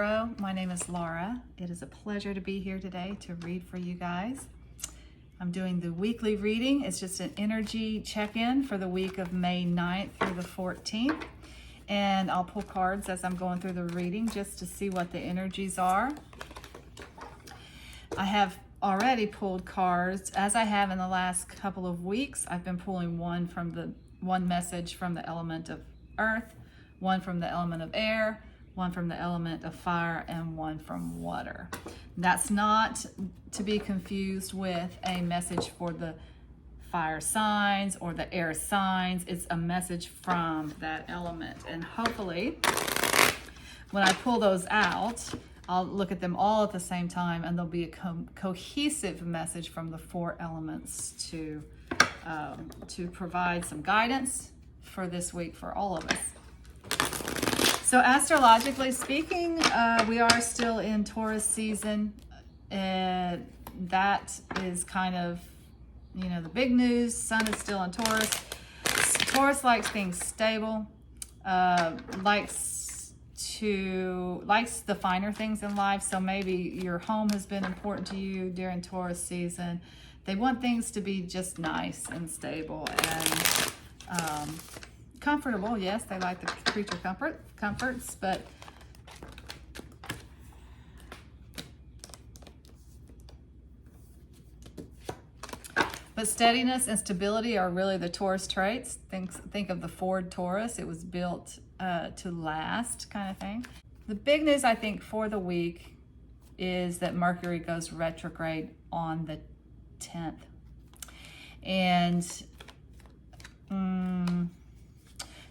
Tarot. My name is Laura. It is a pleasure to be here today to read for you guys. I'm doing the weekly reading. It's just an energy check-in for the week of May 9th through the 14th. And I'll pull cards as I'm going through the reading just to see what the energies are. I have already pulled cards, as I have in the last couple of weeks. I've been pulling one message from the element of earth, one from the element of air, one from the element of fire, and one from water. That's not to be confused with a message for the fire signs or the air signs. It's a message from that element. And hopefully, when I pull those out, I'll look at them all at the same time, and there'll be a cohesive message from the four elements to provide some guidance for this week for all of us. So astrologically speaking, we are still in Taurus season, and that is kind of, you know, the big news. Sun is still in Taurus. Taurus likes things stable, likes the finer things in life. So maybe your home has been important to you during Taurus season. They want things to be just nice and stable and comfortable. Yes, they like the creature comforts, but steadiness and stability are really the Taurus traits. Think of the Ford Taurus. It was built to last, kind of thing. The big news, I think, for the week is that Mercury goes retrograde on the 10th. And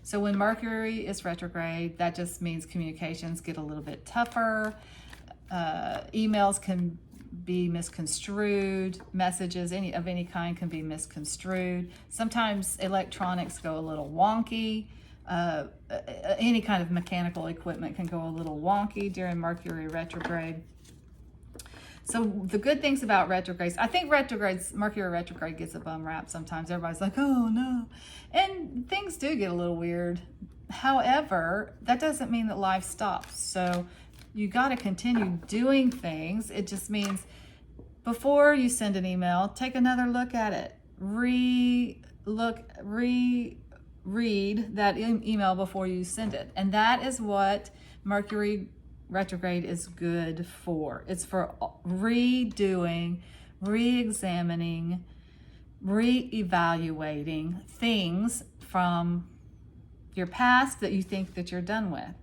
so when Mercury is retrograde, that just means communications get a little bit tougher. Emails can be misconstrued. Messages of any kind can be misconstrued. Sometimes electronics go a little wonky. Any kind of mechanical equipment can go a little wonky during Mercury retrograde. So the good things about retrogrades, I think Mercury retrograde gets a bum rap sometimes. Everybody's like, oh no. And things do get a little weird. However, that doesn't mean that life stops. So you got to continue doing things. It just means before you send an email, take another look at it. Reread that email before you send it. And that is what Mercury retrograde is good for. It's for redoing, re-examining, re-evaluating things from your past that you think that you're done with.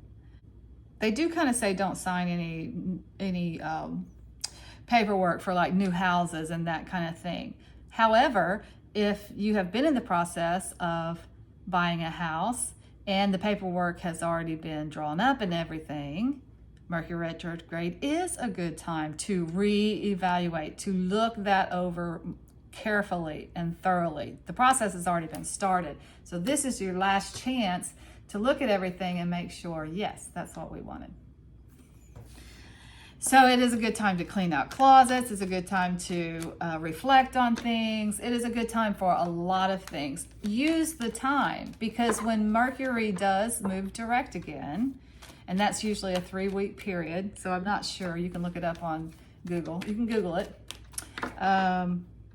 They do kind of say don't sign any paperwork for like new houses and that kind of thing. However, if you have been in the process of buying a house and the paperwork has already been drawn up and everything, Mercury retrograde is a good time to reevaluate, to look that over carefully and thoroughly. The process has already been started. So this is your last chance to look at everything and make sure, yes, that's what we wanted. So it is a good time to clean out closets. It's a good time to reflect on things. It is a good time for a lot of things. Use the time, because when Mercury does move direct again, and that's usually a 3-week period, so I'm not sure. You can look it up on Google. You can Google it.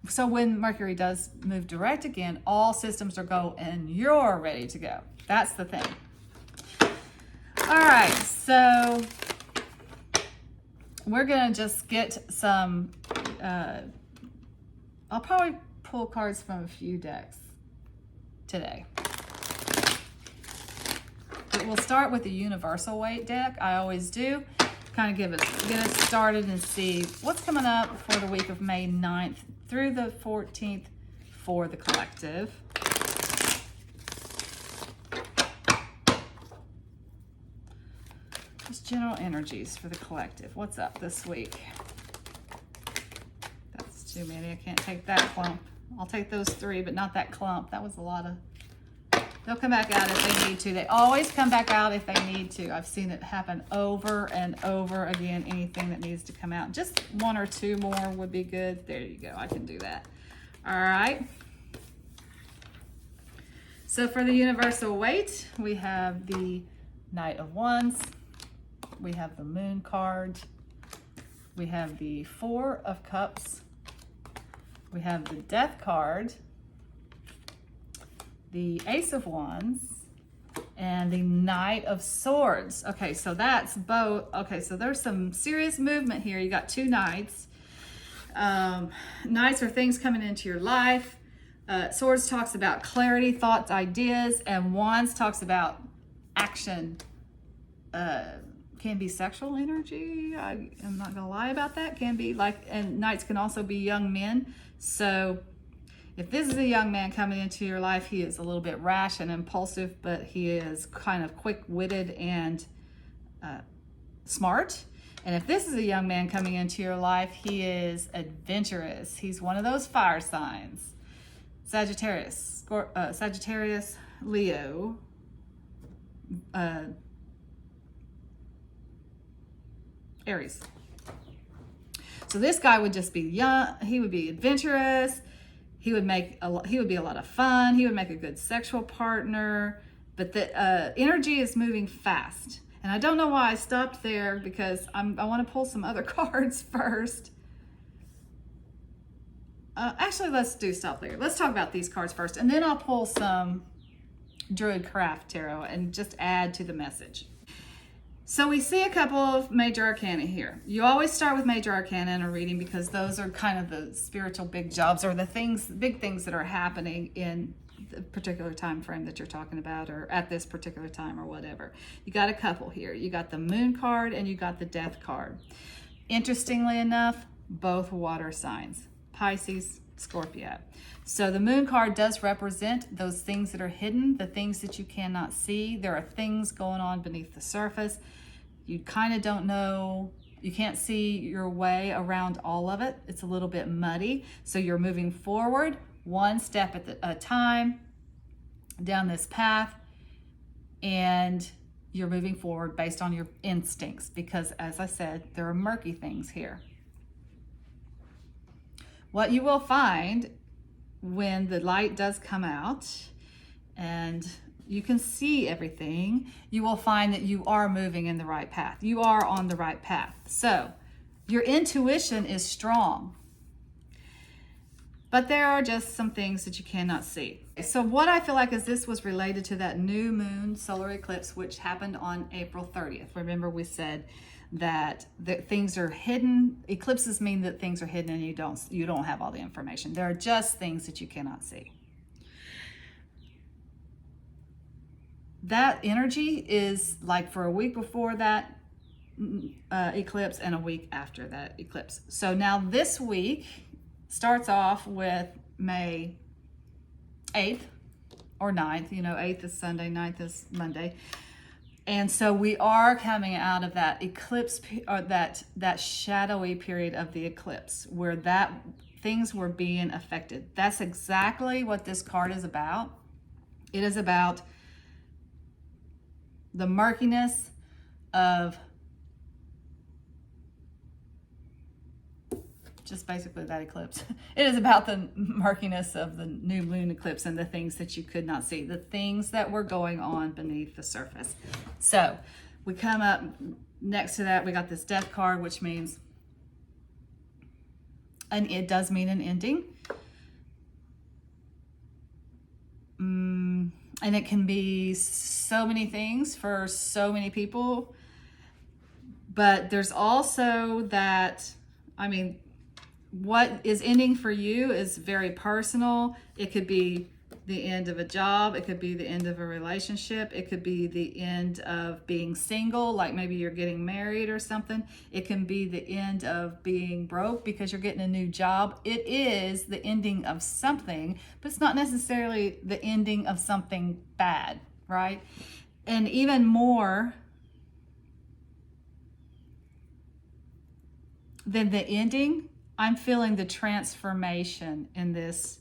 So when Mercury does move direct again, all systems are go and you're ready to go. That's the thing. All right, so we're gonna just get some, I'll probably pull cards from a few decks today. But we'll start with the Universal Waite deck. I always do. Kind of get us started and see what's coming up for the week of May 9th through the 14th for the collective. Just general energies for the collective. What's up this week? That's too many. I can't take that clump. I'll take those 3, but not that clump. That was a lot of... They'll come back out if they need to. They always come back out if they need to. I've seen it happen over and over again. Anything that needs to come out. Just 1 or 2 more would be good. There you go. I can do that. All right. So for the Universal Waite, we have the Knight of Wands, We have the Moon card. We have the Four of Cups. We have the Death card, the Ace of Wands, and the Knight of Swords. Okay, so that's both. Okay, so there's some serious movement here. You got two Knights. Knights are things coming into your life. Swords talks about clarity, thoughts, ideas, and Wands talks about action. Can be sexual energy. I'm not gonna lie about that. Can be like, and Knights can also be young men. So if this is a young man coming into your life, he is a little bit rash and impulsive, but he is kind of quick-witted and smart. And if this is a young man coming into your life, he is adventurous. He's one of those fire signs. Sagittarius, Leo, Aries. So this guy would just be young. He would be adventurous. He would be a lot of fun. He would make a good sexual partner. But the energy is moving fast. And I don't know why I stopped there, because I want to pull some other cards first. Actually, let's stop there. Let's talk about these cards first, and then I'll pull some Druid Craft Tarot and just add to the message. So we see a couple of major arcana here. You always start with major arcana in a reading because those are kind of the spiritual big jobs, or the big things that are happening in the particular time frame that you're talking about, or at this particular time, or whatever. You got a couple here. You got the Moon card and you got the Death card. Interestingly enough, both water signs, Pisces, Scorpio. So the Moon card does represent those things that are hidden, the things that you cannot see. There are things going on beneath the surface. You kind of don't know, you can't see your way around all of it. It's a little bit muddy. So you're moving forward one step at a time down this path, and you're moving forward based on your instincts, because as I said, there are murky things here. What you will find when the light does come out and you can see everything, you will find that you are moving in the right path. You are on the right path. So your intuition is strong, but there are just some things that you cannot see. So what I feel like is this was related to that new moon solar eclipse, which happened on April 30th. Remember, we said that things are hidden. Eclipses mean that things are hidden and you don't have all the information. There are just things that you cannot see. That energy is like for a week before that eclipse and a week after that eclipse. So now this week starts off with May 8th or 9th. You know, 8th is Sunday, 9th is Monday. And so we are coming out of that eclipse, or that shadowy period of the eclipse, where things were being affected. That's exactly what this card is about. It is about the murkiness of just basically that eclipse. It is about the murkiness of the new moon eclipse and the things that you could not see, the things that were going on beneath the surface. So we come up next to that, we got this Death card, which means, and it does mean an ending. And it can be so many things for so many people. But there's also that, I mean, what is ending for you is very personal. It could be the end of a job. It could be the end of a relationship. It could be the end of being single, like maybe you're getting married or something. It can be the end of being broke because you're getting a new job. It is the ending of something, but it's not necessarily the ending of something bad, right? And even more than the ending, I'm feeling the transformation in this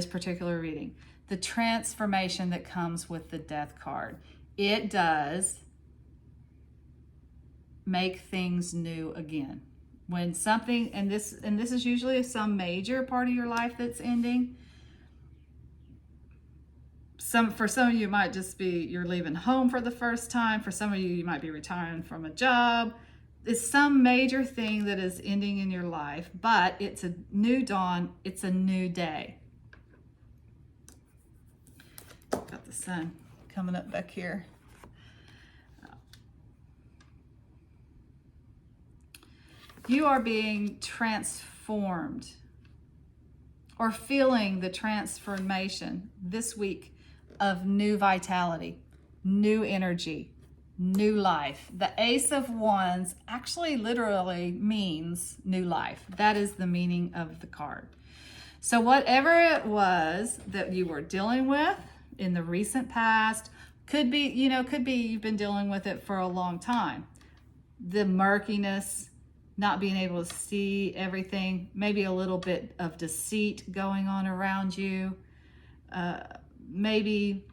particular reading. The transformation that comes with the Death card. It does make things new again. When something, and this is usually some major part of your life that's ending. For some of you, it might just be you're leaving home for the first time. For some of you, you might be retiring from a job. It's some major thing that is ending in your life, but it's a new dawn. It's a new day. Got the sun coming up back here. You are being transformed or feeling the transformation this week of new vitality, new energy, new life. The Ace of Wands actually literally means new life. That is the meaning of the card. So whatever it was that you were dealing with in the recent past, could be you've been dealing with it for a long time. The murkiness, not being able to see everything, maybe a little bit of deceit going on around you. Maybe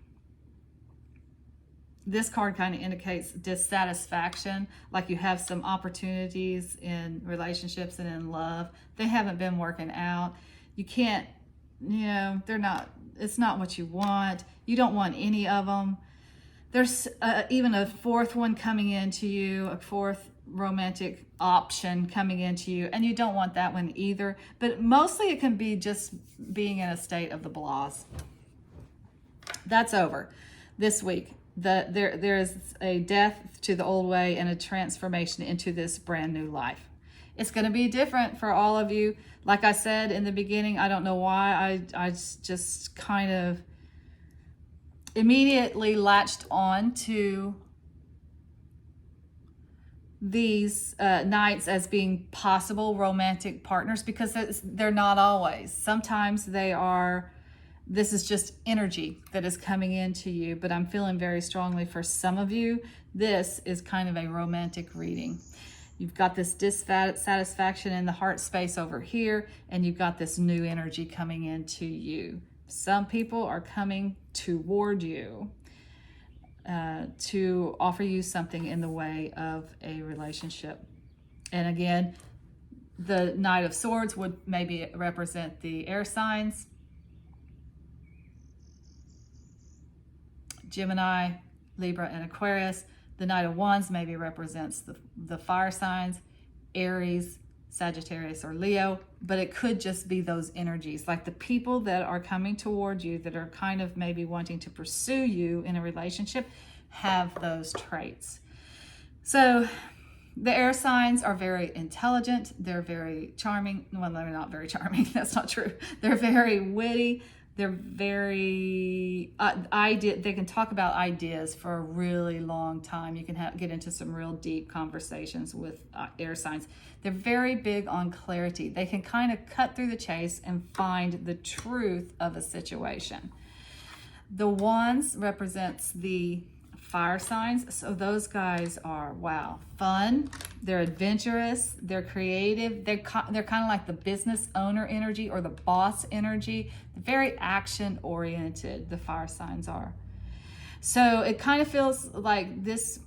this card kind of indicates dissatisfaction, like you have some opportunities in relationships and in love. They haven't been working out. You can't, it's not what you want. You don't want any of them. There's even a fourth one coming into you, a fourth romantic option coming into you, and you don't want that one either. But mostly it can be just being in a state of the blahs. That's over this week. There is a death to the old way and a transformation into this brand new life. It's going to be different for all of you. Like I said in the beginning, I don't know why I just kind of immediately latched on to these nights as being possible romantic partners, because they're not always. Sometimes they are. This is just energy that is coming into you, but I'm feeling very strongly for some of you, this is kind of a romantic reading. You've got this dissatisfaction in the heart space over here, and you've got this new energy coming into you. Some people are coming toward you to offer you something in the way of a relationship. And again, the Knight of Swords would maybe represent the air signs. Gemini, Libra, and Aquarius. The Knight of Wands maybe represents the fire signs, Aries, Sagittarius, or Leo, but it could just be those energies, like the people that are coming toward you that are kind of maybe wanting to pursue you in a relationship have those traits. So the air signs are very intelligent. They're very charming. Well, they're not very charming. That's not true. They're very witty. They're very they can talk about ideas for a really long time. You can get into some real deep conversations with air signs. They're very big on clarity. They can kind of cut through the chase and find the truth of a situation. The Wands represents the fire signs. So those guys are, wow, fun. They're adventurous. They're creative. They're kind of like the business owner energy or the boss energy. They're very action oriented, the fire signs are. So it kind of feels like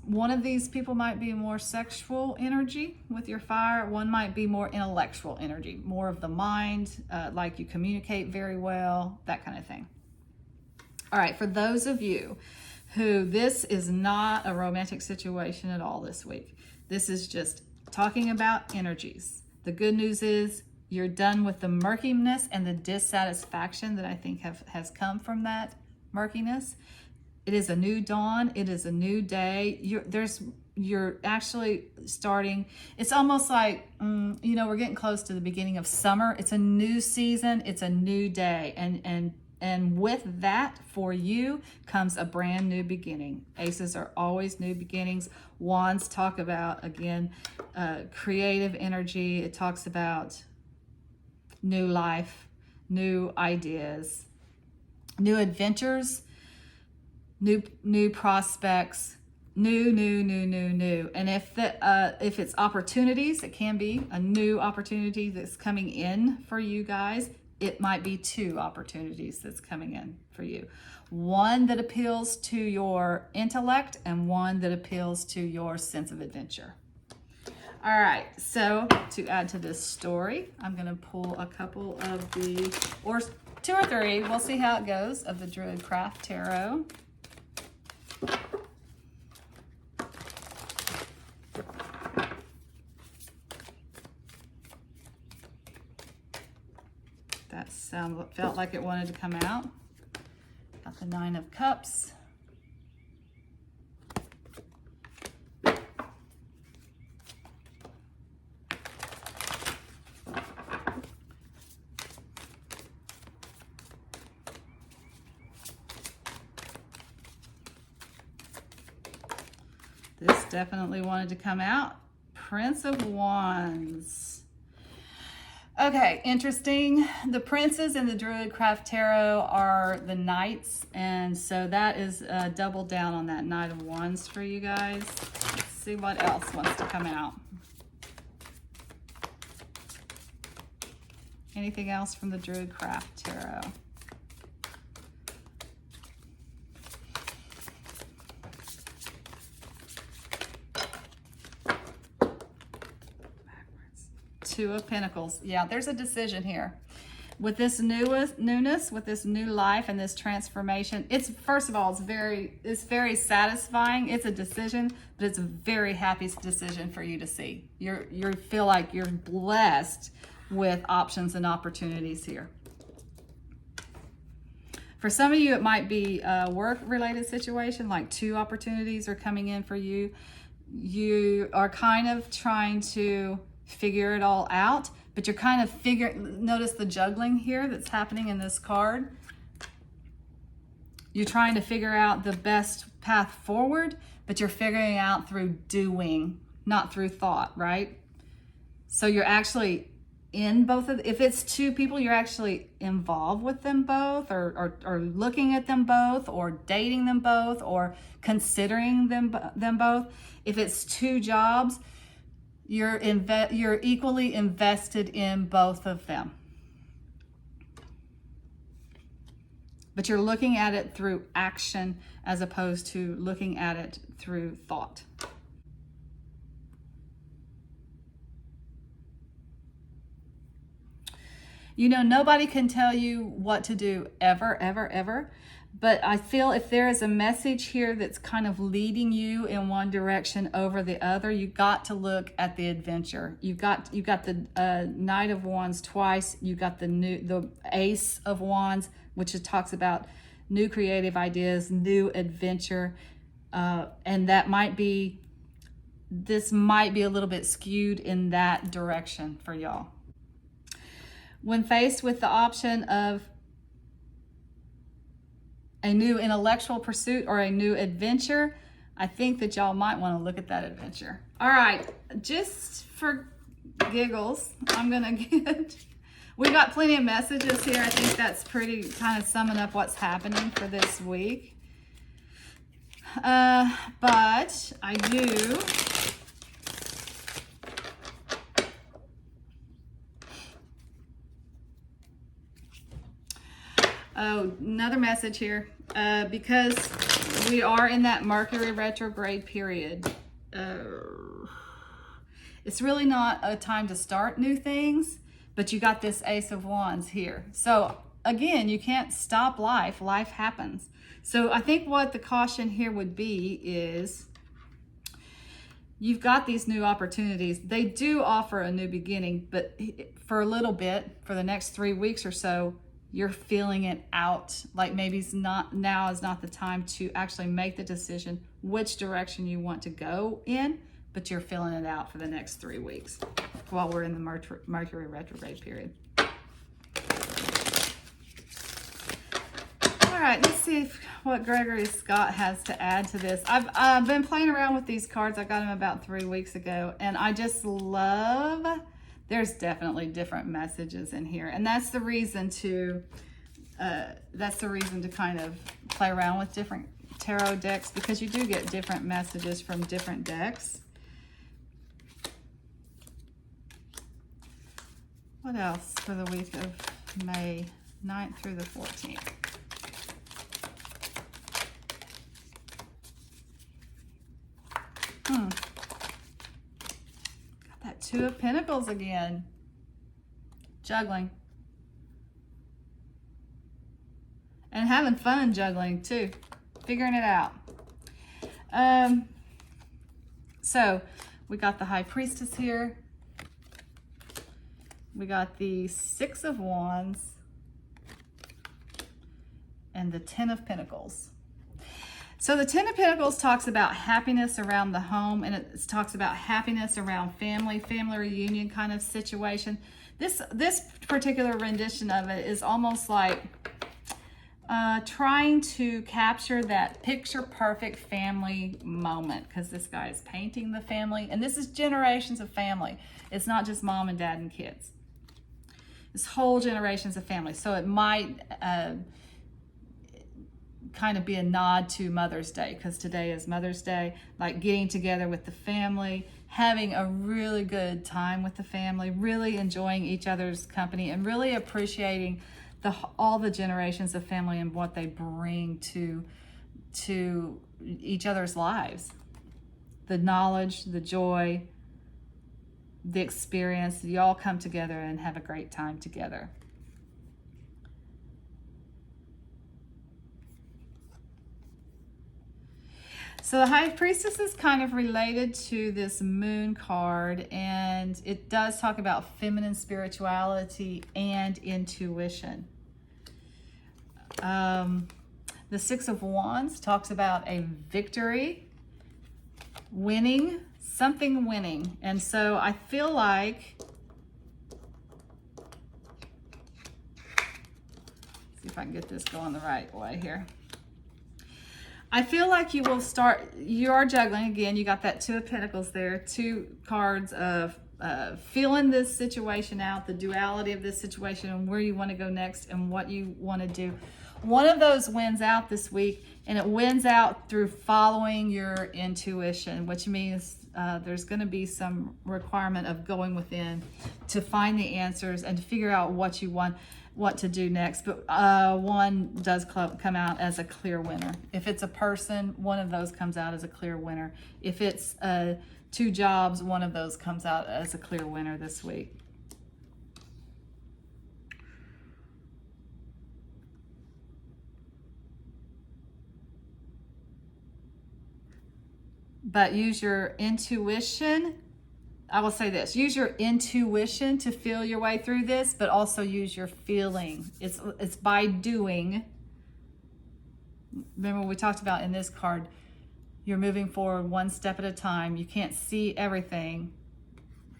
one of these people might be more sexual energy with your fire. One might be more intellectual energy, more of the mind, like you communicate very well, that kind of thing. All right, for those of you who this is not a romantic situation at all this week. This is just talking about energies. The good news is you're done with the murkiness and the dissatisfaction that I think has come from that murkiness. It is a new dawn. It is a new day. You're actually starting. It's almost like, we're getting close to the beginning of summer. It's a new season. It's a new day. And with that, for you, comes a brand new beginning. Aces are always new beginnings. Wands talk about, again, creative energy. It talks about new life, new ideas, new adventures, new prospects, new. And if it's opportunities, it can be a new opportunity that's coming in for you guys. It might be two opportunities that's coming in for you. One that appeals to your intellect and one that appeals to your sense of adventure. All right, so to add to this story, I'm gonna pull a couple of 2 or 3. We'll see how it goes of the Druid Craft Tarot. That felt like it wanted to come out. Got the 9 of Cups. This definitely wanted to come out. Prince of Wands. Okay, interesting. The princes in the Druid Craft Tarot are the knights, and so that is double down on that Knight of Wands for you guys. Let's see what else wants to come out. Anything else from the Druid Craft Tarot? Two of Pentacles. Yeah, there's a decision here. With this newness, with this new life and this transformation, it's, first of all, it's very satisfying. It's a decision, but it's a very happy decision for you to see. You feel like you're blessed with options and opportunities here. For some of you, it might be a work-related situation, like 2 opportunities are coming in for you. You are kind of trying to figure it all out, but you're kind of notice the juggling here that's happening in this card. You're trying to figure out the best path forward, but you're figuring out through doing, not through thought, right? So you're actually in both of, if it's 2 people, you're actually involved with them both, or looking at them both, or dating them both, or considering them both. If it's 2 jobs, you're equally invested in both of them. But you're looking at it through action as opposed to looking at it through thought. You know, nobody can tell you what to do ever, ever, ever. But I feel if there is a message here that's kind of leading you in one direction over the other, you got to look at the adventure. You got the Knight of Wands twice. You got the Ace of Wands, which talks about new creative ideas, new adventure, and this might be a little bit skewed in that direction for y'all. When faced with the option of a new intellectual pursuit or a new adventure, I think that y'all might want to look at that adventure. All right, just for giggles, I'm gonna get, we got plenty of messages here. I think that's pretty kind of summing up what's happening for this week. But I do, oh, another message here, because we are in that Mercury retrograde period. It's really not a time to start new things, but you got this Ace of Wands here. So again, you can't stop life. Life happens. So I think what the caution here would be is you've got these new opportunities. They do offer a new beginning, but for a little bit, for the next 3 weeks or so, you're feeling it out. Like maybe now is not the time to actually make the decision which direction you want to go in, but you're feeling it out for the next 3 weeks while we're in the Mercury retrograde period. All right, let's see what Gregory Scott has to add to this. I've been playing around with these cards. I got them about 3 weeks ago, and I just love, there's definitely different messages in here, and that's the reason to kind of play around with different tarot decks, because you do get different messages from different decks. What else for the week of May 9th through the 14th? Got that Two of Pentacles again. Juggling. And having fun juggling too. Figuring it out. So we got the High Priestess here. We got the Six of Wands and the Ten of Pentacles. So the Ten of Pentacles talks about happiness around the home, and it talks about happiness around family reunion kind of situation. This particular rendition of it is almost like trying to capture that picture perfect family moment, because this guy is painting the family, and this is generations of family. It's not just mom and dad and kids. It's whole generations of family. So it might kind of be a nod to Mother's Day, because today is Mother's Day, like getting together with the family, having a really good time with the family, really enjoying each other's company, and really appreciating all the generations of family and what they bring to each other's lives. The knowledge, the joy, the experience, you all come together and have a great time together. So the High Priestess is kind of related to this Moon card, and it does talk about feminine spirituality and intuition. The Six of Wands talks about a victory, winning, something winning. And so I feel like, see if I can get this going the right way here. I feel like you will start, you are juggling again. You got that Two of Pentacles there, two cards of feeling this situation out, the duality of this situation, and where you want to go next and what you want to do. One of those wins out this week, and it wins out through following your intuition, which means there's going to be some requirement of going within to find the answers and to figure out what you want, what to do next. But one does come out as a clear winner. If it's a person, one of those comes out as a clear winner. If it's two jobs, one of those comes out as a clear winner this week. But use your intuition. I will say this, use your intuition to feel your way through this, but also use your feeling. It's by doing. Remember we talked about in this card, you're moving forward one step at a time. You can't see everything,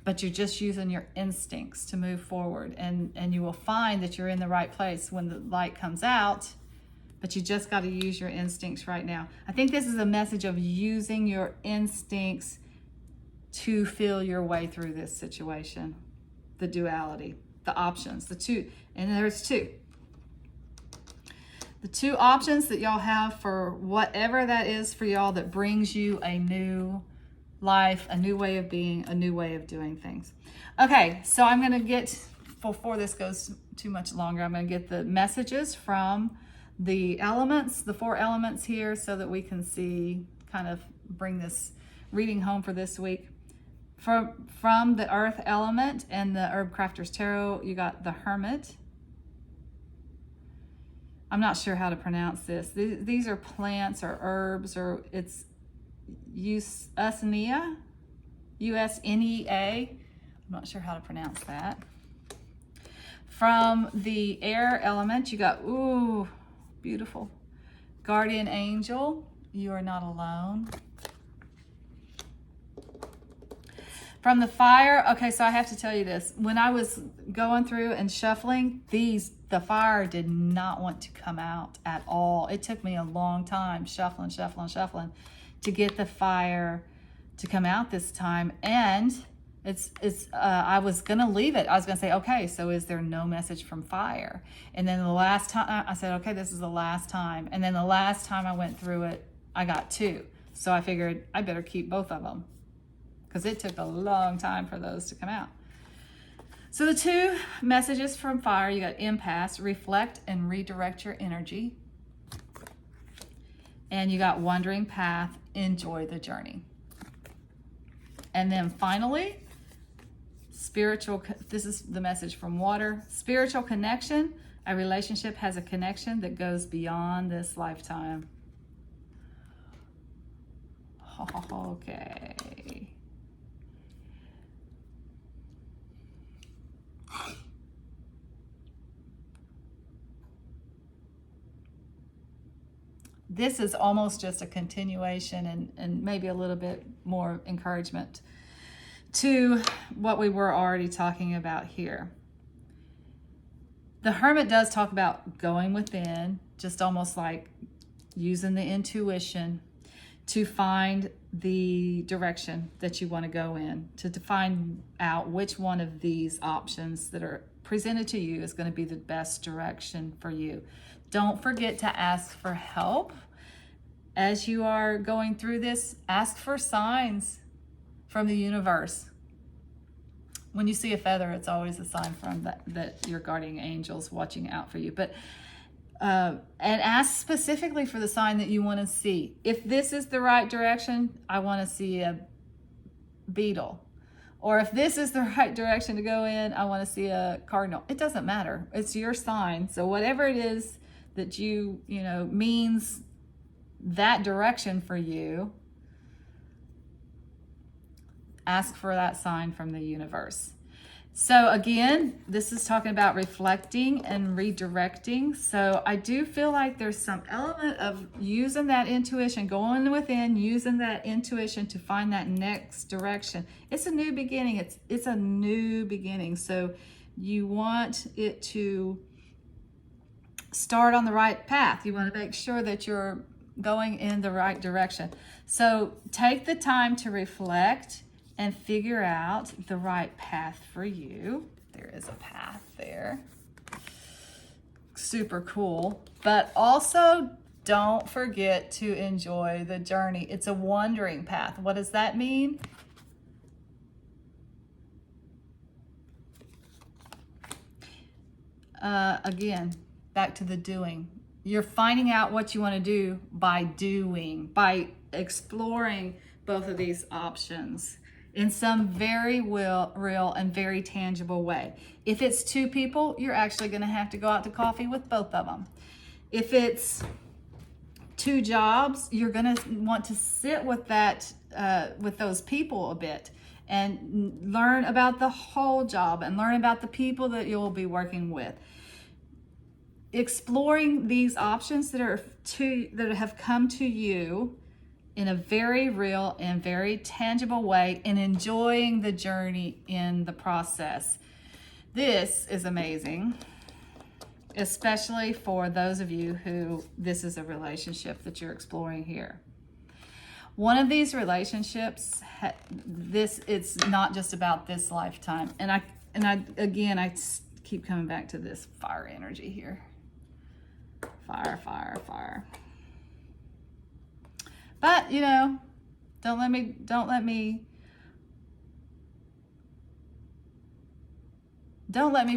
but you're just using your instincts to move forward. And you will find that you're in the right place when the light comes out, but you just got to use your instincts right now. I think this is a message of using your instincts to feel your way through this situation, the duality, the options, the two, and there's two. The two options that y'all have for whatever that is for y'all that brings you a new life, a new way of being, a new way of doing things. Okay, so I'm going to get, before this goes too much longer, I'm going to get the messages from the elements, the 4 elements here, so that we can see, kind of bring this reading home for this week. From the earth element and the Herbcrafter's Tarot, you got the Hermit. I'm not sure how to pronounce this. These are plants or herbs, or it's Usnea, U-S-N-E-A. I'm not sure how to pronounce that. From the air element, you got, ooh, beautiful. Guardian angel, you are not alone. From the fire, okay, so I have to tell you this. When I was going through and shuffling, the fire did not want to come out at all. It took me a long time, shuffling, to get the fire to come out this time. And I was gonna leave it. I was gonna say, okay, so is there no message from fire? And then the last time, I said, okay, this is the last time. And then the last time I went through it, I got 2. So I figured I better keep both of them, because it took a long time for those to come out. So the 2 messages from fire, you got impasse, reflect and redirect your energy. And you got wandering path, enjoy the journey. And then finally, spiritual, this is the message from water, spiritual connection, A relationship has a connection that goes beyond this lifetime. Okay. This is almost just a continuation and maybe a little bit more encouragement to what we were already talking about here. The Hermit does talk about going within, just almost like using the intuition to find the direction that you want to go in, to find out which one of these options that are presented to you is going to be the best direction for you. Don't forget to ask for help as you are going through this. Ask for signs from the universe. When you see a feather, it's always a sign from that your guardian angel's watching out for you. But and ask specifically for the sign that you want to see. If this is the right direction, I want to see a beetle. Or if this is the right direction to go in, I want to see a cardinal. It doesn't matter. It's your sign. So whatever it is that you know means that direction for you, ask for that sign from the universe. So again, this is talking about reflecting and redirecting. So I do feel like there's some element of using that intuition, going within, using that intuition to find that next direction. It's a new beginning. It's a new beginning. So you want it to start on the right path. You want to make sure that you're going in the right direction. So take the time to reflect and figure out the right path for you. There is a path there. Super cool. But also don't forget to enjoy the journey. It's a wandering path. What does that mean? Again, back to the doing. You're finding out what you want to do by doing, by exploring both of these options in some very real and very tangible way. If it's two people, you're actually going to have to go out to coffee with both of them. If it's two jobs, you're going to want to sit with that, with those people a bit and learn about the whole job and learn about the people that you'll be working with. Exploring these options that have come to you in a very real and very tangible way, and enjoying the journey in the process. This is amazing, especially for those of you who this is a relationship that you're exploring here. One of these relationships, it's not just about this lifetime. And I keep coming back to this fire energy here. Fire, fire, fire. But, you know, don't let me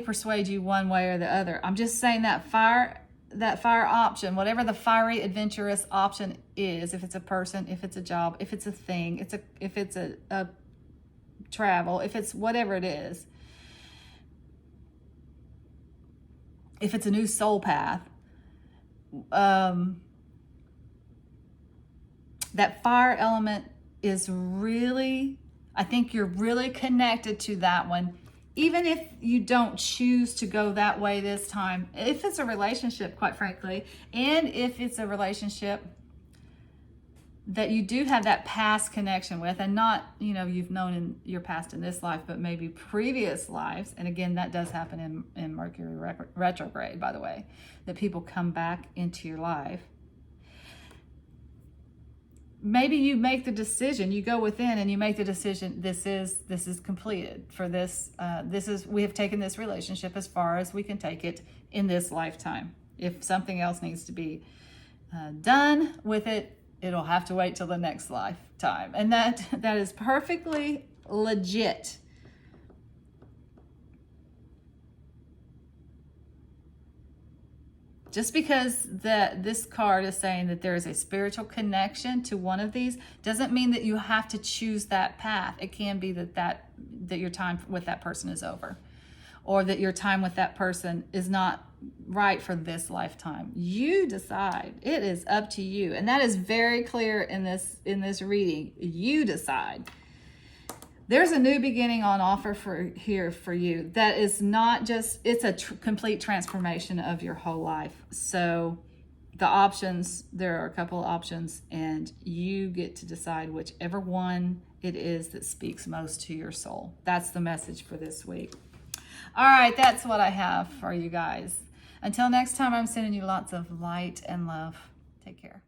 persuade you one way or the other. I'm just saying that fire option, whatever the fiery, adventurous option is, if it's a person, if it's a job, if it's a thing, if it's a travel, if it's whatever it is, if it's a new soul path, that fire element is really, I think you're really connected to that one, even if you don't choose to go that way this time. If it's a relationship, quite frankly, and if it's a relationship that you do have that past connection with, and not, you know, you've known in your past in this life, but maybe previous lives. And again, that does happen in Mercury retrograde, by the way, that people come back into your life. Maybe you make the decision, you go within and you make the decision, this is completed for this. We have taken this relationship as far as we can take it in this lifetime. If something else needs to be done with it, it'll have to wait till the next lifetime. And that is perfectly legit. Just because this card is saying that there is a spiritual connection to one of these doesn't mean that you have to choose that path. It can be that your time with that person is over. or that your time with that person is not right for this lifetime. You decide. It is up to you. And that is very clear in this reading. You decide. There's a new beginning on offer for you. That is not just, it's a complete transformation of your whole life. So the options, there are a couple of options, and you get to decide whichever one it is that speaks most to your soul. That's the message for this week. All right, that's what I have for you guys. Until next time, I'm sending you lots of light and love. Take care.